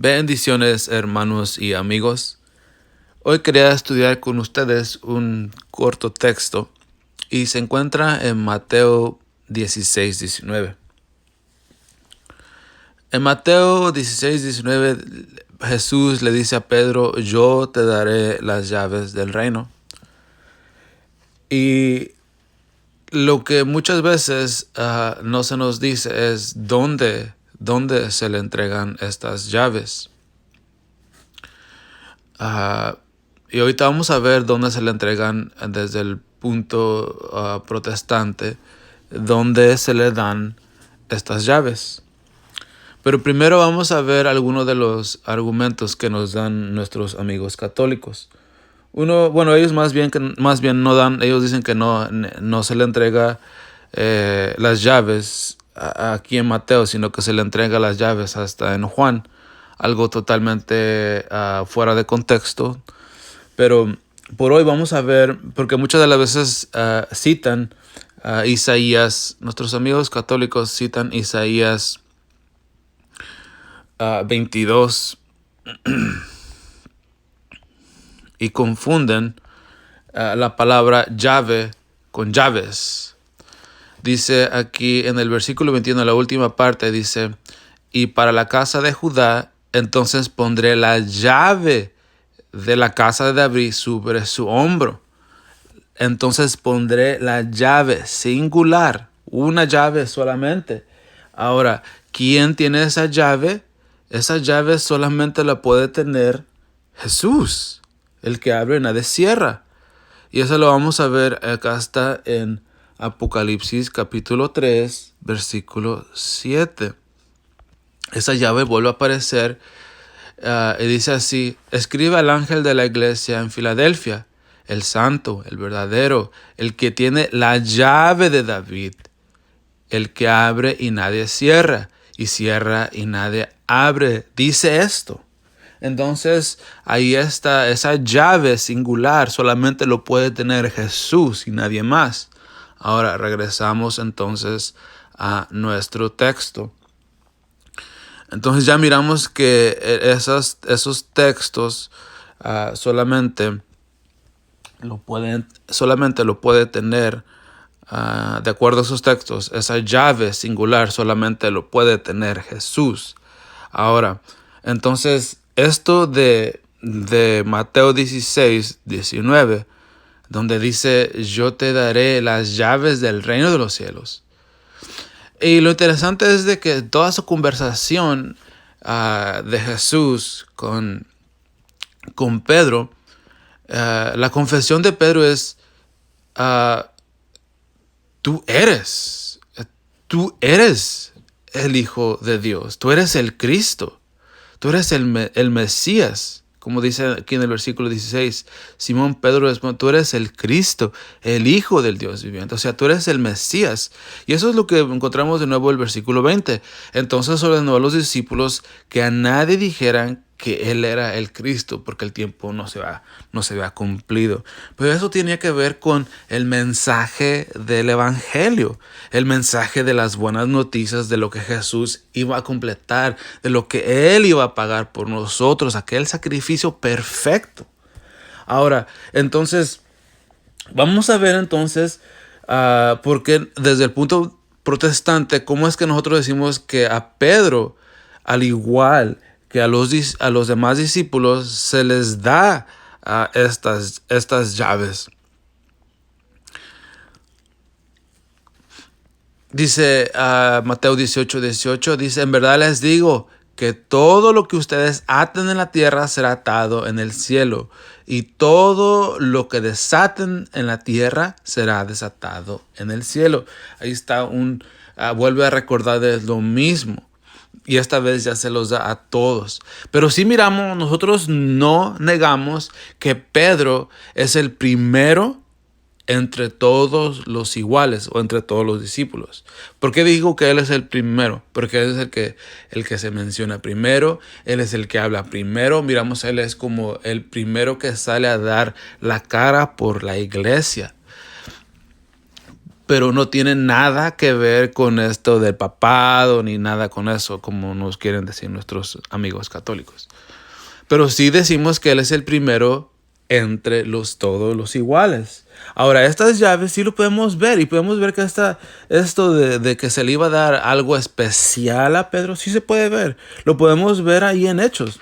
Bendiciones, hermanos y amigos. Hoy quería estudiar con ustedes un corto texto y se encuentra en Mateo 16:19. En Mateo 16:19 Jesús le dice a Pedro: yo te daré las llaves del reino. Y lo que muchas veces no se nos dice es dónde se le entregan estas llaves. Y ahorita vamos a ver dónde se le entregan desde el punto protestante, dónde se le dan estas llaves. Pero primero vamos a ver algunos de los argumentos que nos dan nuestros amigos católicos. Ellos más bien no dan, ellos dicen que no se le entrega las llaves aquí en Mateo, sino que se le entrega las llaves hasta en Juan, algo totalmente fuera de contexto. Pero por hoy vamos a ver, porque muchas de las veces citan Isaías, nuestros amigos católicos citan Isaías 22 y confunden la palabra llave con llaves. Dice aquí en el versículo 21, la última parte, dice: y para la casa de Judá, entonces pondré la llave de la casa de David sobre su hombro. Entonces pondré la llave singular, una llave solamente. Ahora, ¿quién tiene esa llave? Esa llave solamente la puede tener Jesús, el que abre y nadie cierra. Y eso lo vamos a ver acá está en Apocalipsis capítulo 3, versículo 7. Esa llave vuelve a aparecer y dice así: escribe al ángel de la iglesia en Filadelfia, el santo, el verdadero, el que tiene la llave de David, el que abre y nadie cierra, y cierra y nadie abre. Dice esto. Entonces ahí está, esa llave singular solamente lo puede tener Jesús y nadie más. Ahora regresamos entonces a nuestro texto. Entonces ya miramos que esos textos solamente lo puede tener, de acuerdo a esos textos, esa llave singular solamente lo puede tener Jesús. Ahora, entonces esto de Mateo 16:19, donde dice: yo te daré las llaves del reino de los cielos. Y lo interesante es de que toda su conversación de Jesús con Pedro, la confesión de Pedro es: tú eres el Hijo de Dios, tú eres el Cristo, tú eres el Mesías. Como dice aquí en el versículo 16, Simón Pedro responde: tú eres el Cristo, el Hijo del Dios viviente. O sea, tú eres el Mesías. Y eso es lo que encontramos de nuevo en el versículo 20. Entonces ordenó a los discípulos que a nadie dijeran que él era el Cristo, porque el tiempo no se había cumplido. Pero eso tenía que ver con el mensaje del Evangelio, el mensaje de las buenas noticias, de lo que Jesús iba a completar, de lo que Él iba a pagar por nosotros, aquel sacrificio perfecto. Ahora, entonces, vamos a ver entonces, porque desde el punto protestante, ¿cómo es que nosotros decimos que a Pedro, al igual que a los demás discípulos, se les da estas llaves? Dice Mateo 18:18, dice: en verdad les digo que todo lo que ustedes aten en la tierra será atado en el cielo, y todo lo que desaten en la tierra será desatado en el cielo. Ahí está vuelve a recordar de lo mismo. Y esta vez ya se los da a todos. Pero sí miramos, nosotros no negamos que Pedro es el primero entre todos los iguales o entre todos los discípulos. ¿Por qué digo que él es el primero? Porque él es el que se menciona primero, él es el que habla primero. Miramos, él es como el primero que sale a dar la cara por la iglesia. pero no tiene nada que ver con esto del papado ni nada con eso, como nos quieren decir nuestros amigos católicos. Pero sí decimos que Él es el primero entre todos los iguales. Ahora, estas llaves sí lo podemos ver y podemos ver que esto de que se le iba a dar algo especial a Pedro, sí se puede ver. Lo podemos ver ahí en Hechos.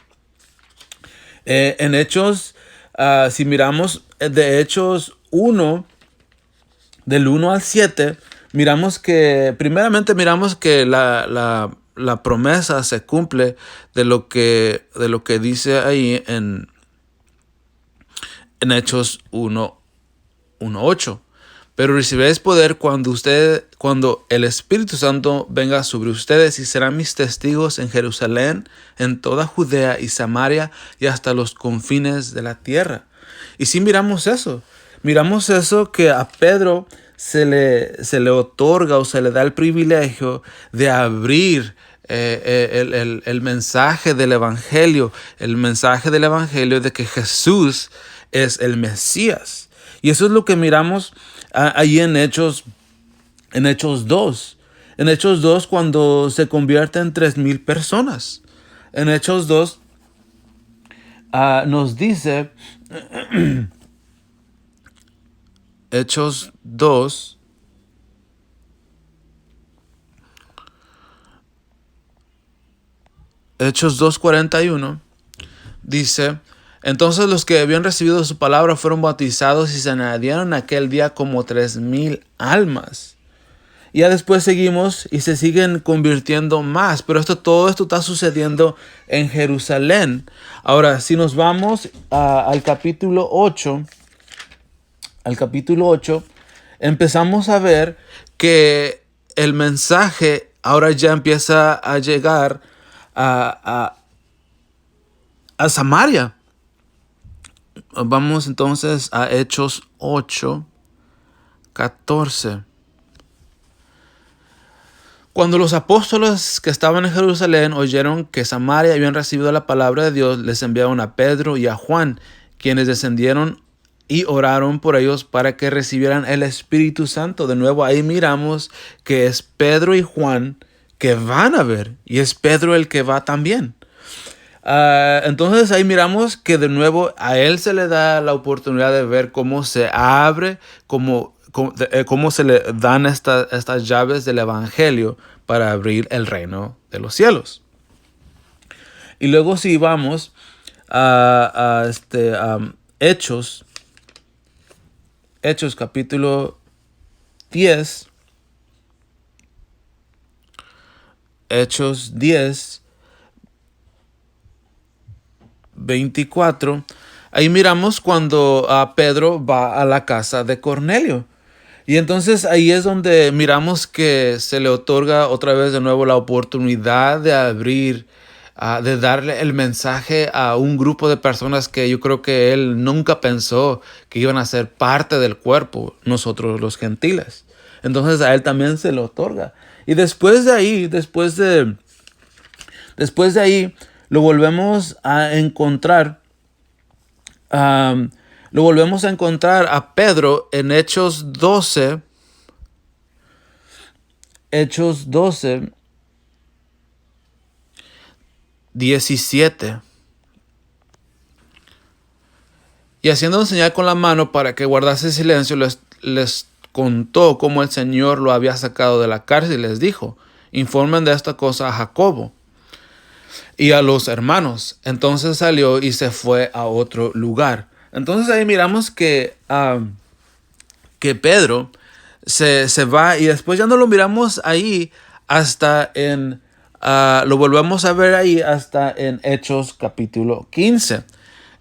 En Hechos, si miramos de Hechos 1, del 1 al 7, primeramente miramos que la promesa se cumple de lo que dice ahí en Hechos 1:8. Pero recibiréis poder cuando el Espíritu Santo venga sobre ustedes, y serán mis testigos en Jerusalén, en toda Judea y Samaria y hasta los confines de la tierra. Y sí miramos eso que a Pedro se le otorga o se le da el privilegio de abrir el mensaje del Evangelio, de que Jesús es el Mesías. Y eso es lo que miramos ahí en Hechos 2. En Hechos 2, cuando se convierten 3,000 personas. En Hechos 2 nos dice, Hechos 2, Hechos 2:41, dice: entonces los que habían recibido su palabra fueron bautizados y se añadieron aquel día como 3,000 almas. Y ya después seguimos y se siguen convirtiendo más. Pero todo esto está sucediendo en Jerusalén. Ahora, si nos vamos al capítulo 8, empezamos a ver que el mensaje ahora ya empieza a llegar a Samaria. Vamos entonces a Hechos 8:14. Cuando los apóstoles que estaban en Jerusalén oyeron que Samaria habían recibido la palabra de Dios, les enviaron a Pedro y a Juan, quienes descendieron y oraron por ellos para que recibieran el Espíritu Santo. De nuevo, ahí miramos que es Pedro y Juan que van a ver, y es Pedro el que va también. Entonces ahí miramos que de nuevo a él se le da la oportunidad de ver cómo se abre, cómo se le dan estas llaves del Evangelio para abrir el reino de los cielos. Y luego si vamos a Hechos capítulo 10, Hechos 10, 24, ahí miramos cuando Pedro va a la casa de Cornelio. Y entonces ahí es donde miramos que se le otorga otra vez de nuevo la oportunidad de abrir, de darle el mensaje a un grupo de personas que yo creo que él nunca pensó que iban a ser parte del cuerpo, nosotros los gentiles. Entonces a él también se le otorga. Y después de ahí, lo volvemos a encontrar. Lo volvemos a encontrar a Pedro en Hechos 12. Hechos 12, 17. Y haciendo señal con la mano para que guardase silencio, les contó cómo el Señor lo había sacado de la cárcel y les dijo: informen de esta cosa a Jacobo y a los hermanos. Entonces salió y se fue a otro lugar. Entonces ahí miramos que Pedro se va, y después ya no lo miramos ahí hasta lo volvemos a ver ahí hasta en Hechos capítulo 15.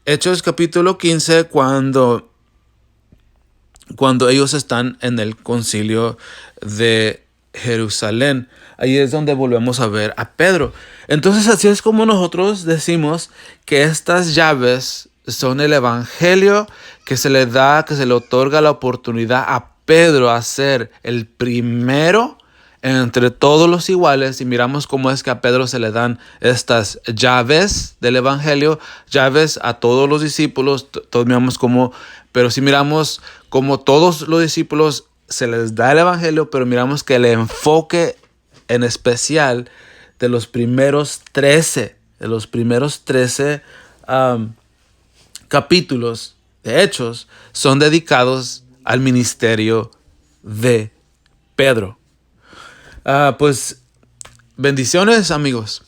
Hechos capítulo 15, cuando ellos están en el concilio de Jerusalén. Ahí es donde volvemos a ver a Pedro. Entonces así es como nosotros decimos que estas llaves son el Evangelio que se le otorga la oportunidad a Pedro a ser el primero entre todos los iguales. Y miramos cómo es que a Pedro se le dan estas llaves del Evangelio, llaves a todos los discípulos. Todos miramos pero si miramos como todos los discípulos se les da el evangelio, pero miramos que el enfoque en especial de los primeros 13 capítulos de Hechos son dedicados al ministerio de Pedro. Pues bendiciones, amigos.